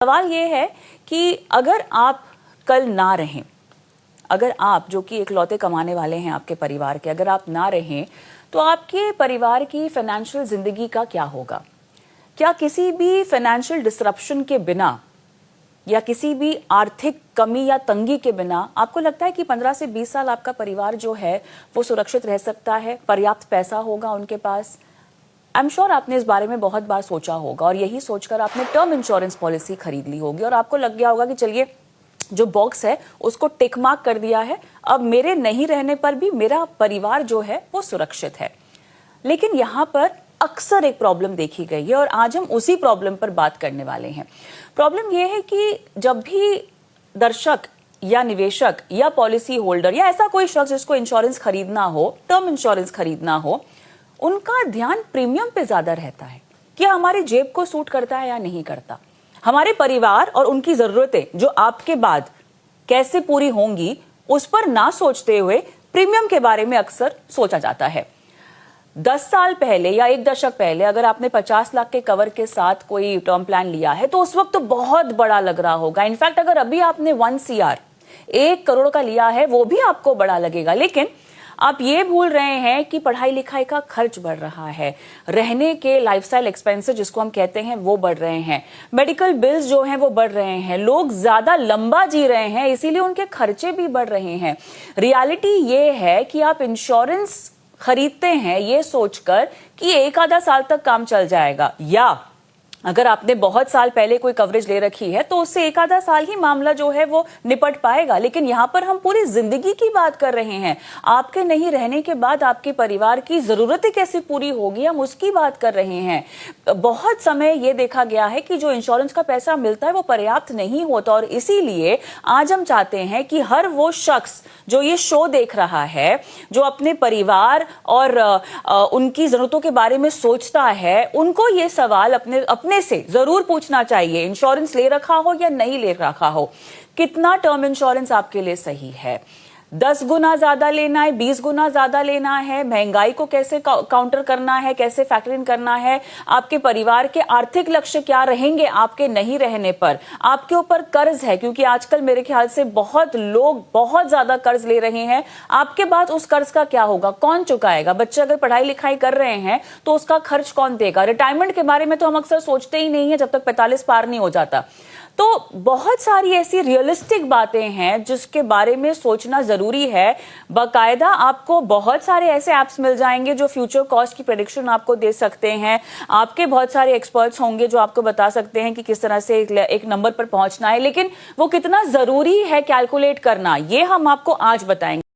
सवाल ये है कि अगर आप कल ना रहें, अगर आप जो कि इकलौते कमाने वाले हैं आपके परिवार के, अगर आप ना रहें तो आपके परिवार की फाइनेंशियल जिंदगी का क्या होगा? क्या किसी भी फाइनेंशियल डिसरप्शन के बिना या किसी भी आर्थिक कमी या तंगी के बिना आपको लगता है कि 15 से 20 साल आपका परिवार जो है वो सुरक्षित रह सकता है? पर्याप्त पैसा होगा उनके पास? आई एम श्योर आपने इस बारे में बहुत बार सोचा होगा और यही सोचकर आपने टर्म इंश्योरेंस पॉलिसी खरीद ली होगी और आपको लग गया होगा कि चलिए जो बॉक्स है उसको टिक मार्क कर दिया है, अब मेरे नहीं रहने पर भी मेरा परिवार जो है वो सुरक्षित है। लेकिन यहाँ पर अक्सर एक प्रॉब्लम देखी गई है और आज हम उसी प्रॉब्लम पर बात करने वाले हैं। प्रॉब्लम यह है कि जब भी दर्शक या निवेशक या पॉलिसी होल्डर या ऐसा कोई शख्स जिसको इंश्योरेंस खरीदना हो, टर्म इंश्योरेंस खरीदना हो, उनका ध्यान प्रीमियम पे ज्यादा रहता है कि हमारे जेब को सूट करता है या नहीं करता। हमारे परिवार और उनकी जरूरतें जो आपके बाद कैसे पूरी होंगी उस पर ना सोचते हुए प्रीमियम के बारे में अक्सर सोचा जाता है। 10 साल पहले या एक दशक पहले अगर आपने 50 लाख के कवर के साथ कोई टर्म प्लान लिया है तो उस वक्त तो बहुत बड़ा लग रहा होगा। इनफैक्ट अगर अभी आपने 1 CR 1 करोड़ का लिया है वो भी आपको बड़ा लगेगा। लेकिन आप ये भूल रहे हैं कि पढ़ाई लिखाई का खर्च बढ़ रहा है, रहने के लाइफस्टाइल एक्सपेंसेस जिसको हम कहते हैं वो बढ़ रहे हैं, मेडिकल बिल्स जो हैं वो बढ़ रहे हैं, लोग ज्यादा लंबा जी रहे हैं इसीलिए उनके खर्चे भी बढ़ रहे हैं। रियलिटी ये है कि आप इंश्योरेंस खरीदते हैं ये सोचकर कि एक आधा साल तक काम चल जाएगा, या अगर आपने बहुत साल पहले कोई कवरेज ले रखी है तो उससे एक आधा साल ही मामला जो है वो निपट पाएगा। लेकिन यहां पर हम पूरी जिंदगी की बात कर रहे हैं। आपके नहीं रहने के बाद आपके परिवार की जरूरतें कैसे पूरी होगी हम उसकी बात कर रहे हैं। बहुत समय ये देखा गया है कि जो इंश्योरेंस का पैसा मिलता है वो पर्याप्त नहीं होता और इसीलिए आज हम चाहते हैं कि हर वो शख्स जो ये शो देख रहा है, जो अपने परिवार और उनकी जरूरतों के बारे में सोचता है, उनको ये सवाल अपने से जरूर पूछना चाहिए। इंश्योरेंस ले रखा हो या नहीं ले रखा हो, कितना टर्म इंश्योरेंस आपके लिए सही है? 10 गुना ज्यादा लेना है, 20 गुना ज्यादा लेना है? महंगाई को कैसे काउंटर करना है, कैसे फैक्टर इन करना है? आपके परिवार के आर्थिक लक्ष्य क्या रहेंगे आपके नहीं रहने पर? आपके ऊपर कर्ज है, क्योंकि आजकल मेरे ख्याल से बहुत लोग बहुत ज्यादा कर्ज ले रहे हैं। आपके बाद उस कर्ज का क्या होगा, कौन चुकाएगा? बच्चे अगर पढ़ाई लिखाई कर रहे हैं तो उसका खर्च कौन देगा? रिटायरमेंट के बारे में तो हम अक्सर सोचते ही नहीं है जब तक 45 पार नहीं हो जाता। तो बहुत सारी ऐसी रियलिस्टिक बातें हैं जिसके बारे में सोचना जरूरी है। बाकायदा आपको बहुत सारे ऐसे ऐप्स मिल जाएंगे जो फ्यूचर कॉस्ट की प्रेडिक्शन आपको दे सकते हैं। आपके बहुत सारे एक्सपर्ट्स होंगे जो आपको बता सकते हैं कि किस तरह से एक नंबर पर पहुंचना है, लेकिन वो कितना जरूरी है कैलकुलेट करना, ये हम आपको आज बताएंगे।